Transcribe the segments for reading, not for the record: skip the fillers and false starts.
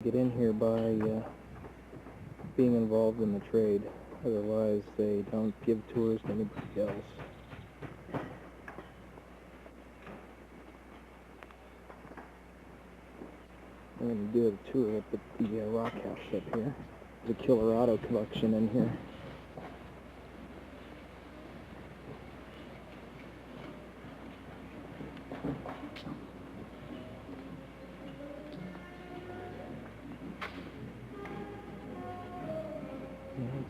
Get in here by being involved in the trade. Otherwise, they don't give tours to anybody else. I'm going to do a tour up at the rock house up here. There's a Colorado collection in here.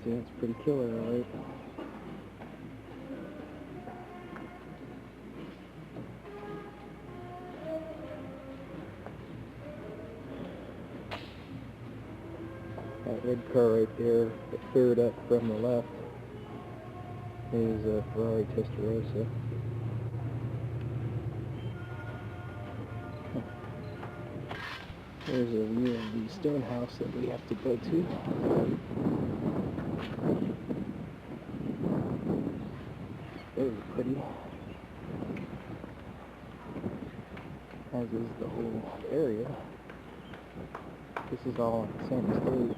Yeah, it's pretty killer, right? That red car right there, the third up from the left, is a Ferrari Testarossa. There's a view of the stone house that we have to go to. Very pretty. As is the whole area. This is all on the same estate.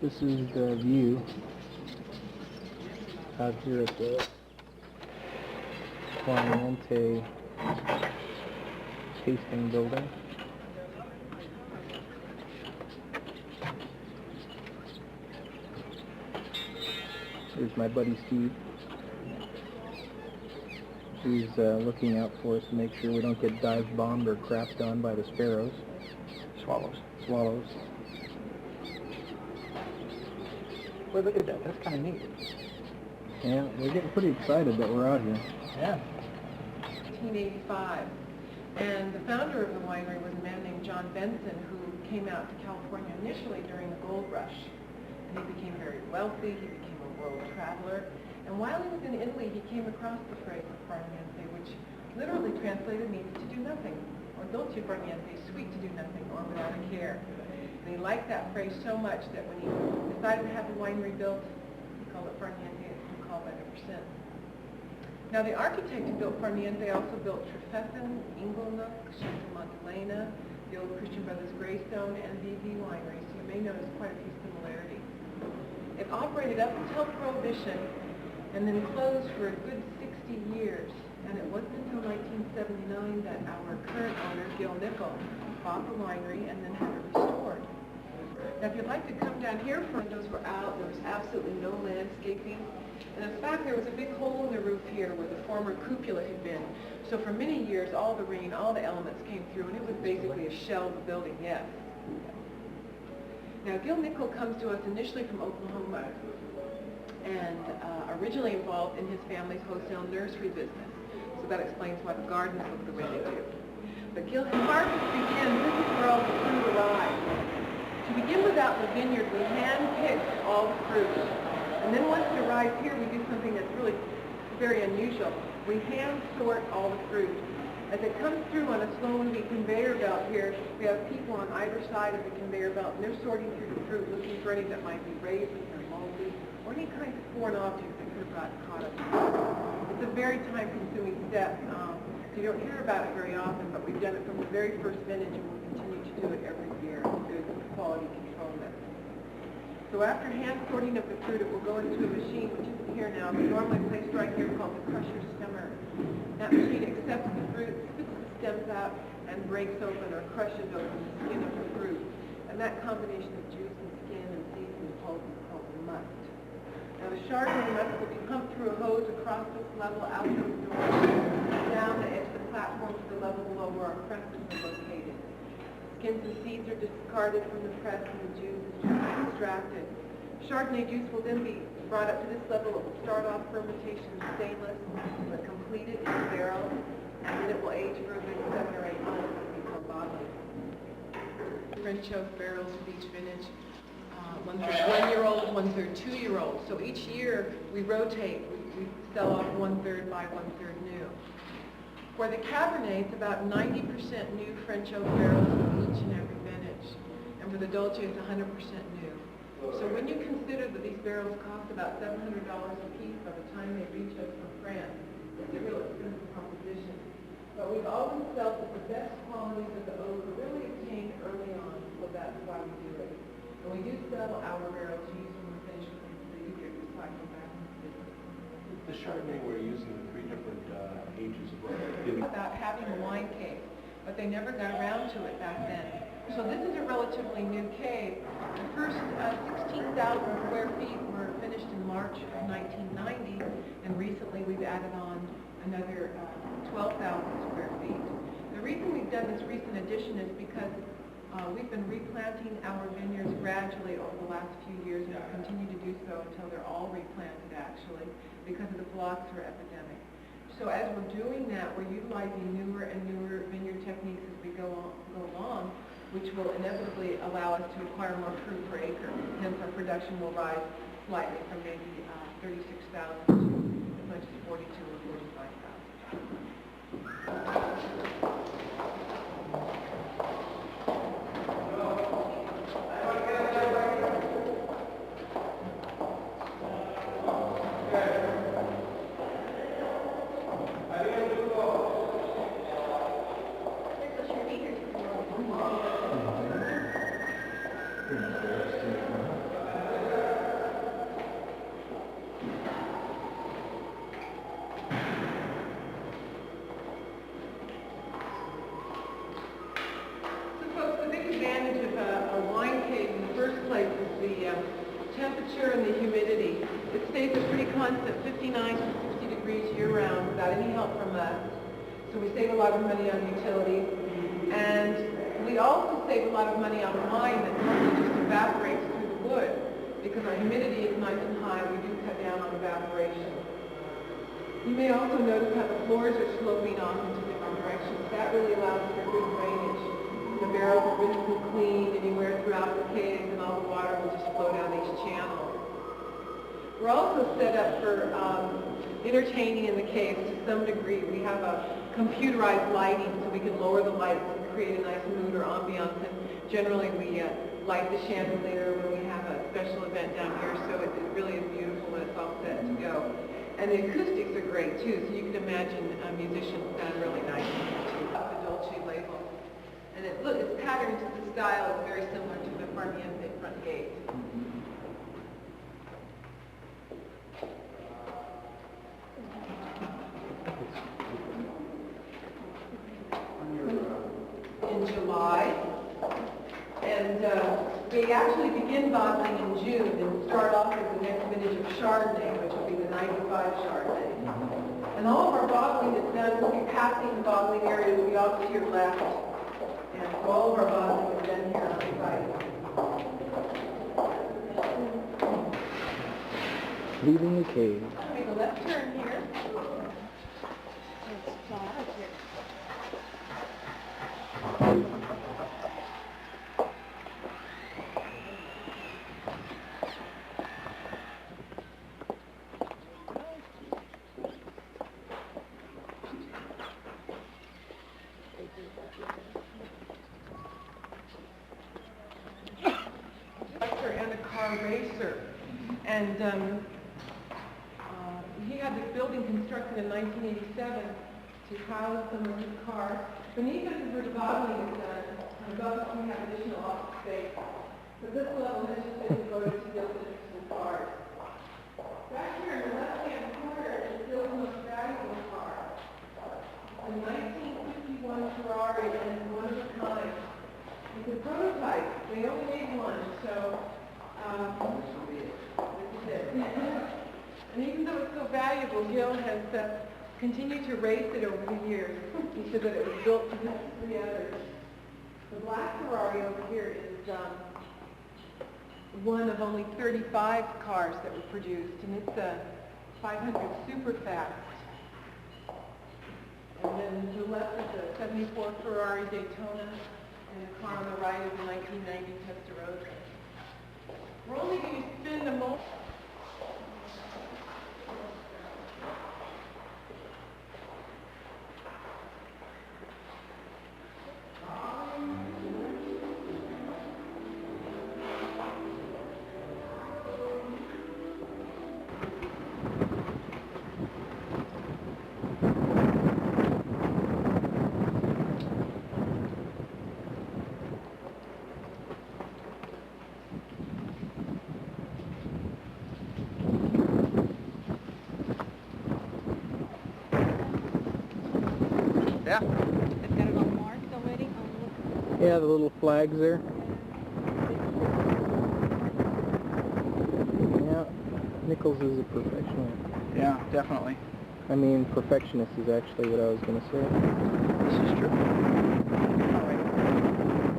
This is the view out here at the Far Nienta tasting building. Here's my buddy Steve. He's looking out for us to make sure we don't get dive bombed or crapped on by the sparrows. Swallows. Well, look at that. That's kind of neat. Yeah, we're getting pretty excited that we're out here. Yeah. 1985. And the founder of the winery was a man named John Benson, who came out to California initially during the gold rush. And he became very wealthy. He became a world traveler. And while he was in Italy, he came across the phrase of Far Nienta, which literally translated means to do nothing, or dolce far niente, sweet to do nothing, or without a care. And he liked that phrase so much that when he decided to have the winery built, he called it Far Nienta, and it's been called that ever since. Now, the architect who built Far Nienta also built Trefethen, Inglenook, Chateau Montelena, the old Christian Brothers Greystone, and VV Winery, so you may notice quite a few similarities. It operated up until Prohibition, and then closed for a good 60 years. And it wasn't until 1979 that our current owner, Gil Nickel, bought the winery and then had it restored. Now, if you'd like to come down here, windows were out. There was absolutely no landscaping. And in fact, there was a big hole in the roof here where the former cupola had been. So for many years, all the rain, all the elements came through, and it was basically a shell of a building, yes. Now, Gil Nickel comes to us initially from Oklahoma and originally involved in his family's wholesale nursery business. So that explains why the gardens look the way they do. But Gil's harvest begins, this is where all the fruit arrives. To begin with out in the vineyard, we hand-pick all the fruit. And then once it arrives here, we do something that's really very unusual. We hand-sort all the fruit. As it comes through on a slow-moving conveyor belt here, we have people on either side of the conveyor belt, and they're sorting through the fruit, looking for any that might be raisins or moldy, or any kinds of foreign objects that could have gotten caught up. It's a very time-consuming step. You don't hear about it very often, but we've done it from the very first vintage, and we'll continue to do it every year. Good quality control method. So after hand sorting of the fruit, it will go into a machine, which isn't here now, but normally placed right here, called the crusher stemmer. That machine accepts the fruit, spits the stems out, and breaks open or crushes open the skin of the fruit. And that combination of juice and skin and seeds and pulp is called the must. Now the Chardonnay must will be pumped through a hose across this level out those doors, down the edge of the platform to the level below where our presses are located. Skins and seeds are discarded from the press and the juice is extracted. Chardonnay juice will then be brought up to this level, it will start off fermentation in stainless, but completed in barrel, and then it will age for a good 7 or 8 months before bottling. French oak barrels of each vintage, 1/3 1-year-old, 1/3 2-year-old. So each year we rotate. We sell off 1/3 by 1/3 new. For the Cabernet, it's about 90% new French oak barrels in each and every vintage. And for the Dolce, it's 100% new. So when you consider that these barrels cost about $700 a piece by the time they reach us from France, it's a real expensive proposition. But we've always felt that the best qualities of the oak are really obtained early on, so that's why we do it. And we do sell our barrels used when we're finished with them, so you get recycled back into the business. The Chardonnay we're using 3 different ages of About having a wine cave, but they never got around to it back then. So this is a relatively new cave. The first 16,000 square feet were finished in March of 1990, and recently we've added on another 12,000 square feet. The reason we've done this recent addition is because we've been replanting our vineyards gradually over the last few years, and we'll continue to do so until they're all replanted, actually, because of the phylloxera epidemic. So as we're doing that, we're utilizing newer and newer vineyard techniques as we go along, which will inevitably allow us to acquire more fruit per acre. Hence, our production will rise slightly from maybe 36,000 to as much as 42 or 45,000. Temperature and the humidity. It stays a pretty constant 59 to 60 degrees year-round without any help from us. So we save a lot of money on utilities. And we also save a lot of money on wine that normally just evaporates through the wood. Because our humidity is nice and high, we do cut down on evaporation. You may also notice how the floors are sloping off into different directions. That really allows for good drainage. The barrels are rinsed and cleaned anywhere throughout the caves, and all the water will just flow down these channels. We're also set up for entertaining in the caves to some degree. We have a computerized lighting, so we can lower the lights and create a nice mood or ambiance. And generally, we light the chandelier when we have a special event down here, so it really is beautiful when it's all set to go. And the acoustics are great too, so you can imagine musicians sound really nice to the Dolce label. And it's patterned to the style is very similar to the Far Nienta front gate. In July, and we actually begin bottling in June and start off with the next vintage of Chardonnay, which will be the 95 Chardonnay. And all of our bottling is done, we'll be passing the bottling area will be off to your left. And so all of our bottling is done here on the site. Leaving the cave. Make a left turn here. And a car racer. And he had this building constructed in 1987 to house some of his cars. Beneath us is where the bottling is done, and above us we have additional office space. So this level has just been devoted to buildings and cars. Back here in the left-hand corner is Bill's most valuable car. A 1951 Ferrari, and it's one of a kind. It's a prototype. They only made one, so this is it. And even though it's so valuable, Gil has continued to race it over the years. He said that it was built to the 3 others. The black Ferrari over here is one of only 35 cars that were produced, and it's a 500 super fast. And then to the left is a 74 Ferrari Daytona, and the car on the right is a 1990 Testarossa. We're only going to spin the most. Yeah. It's got it all marked already? Oh, look. Yeah, the little flags there. Yeah, Nichols is a professional. Yeah, definitely. I mean, perfectionist is actually what I was going to say. This is true. All right.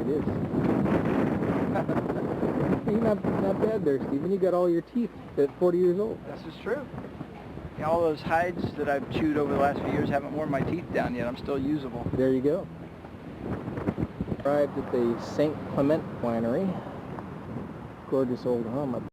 It is. You're not bad there, Stephen. You got all your teeth at 40 years old. This is true. Yeah, all those hides that I've chewed over the last few years haven't worn my teeth down yet. I'm still usable. There you go. Arrived at the St. Clement winery. Gorgeous old home up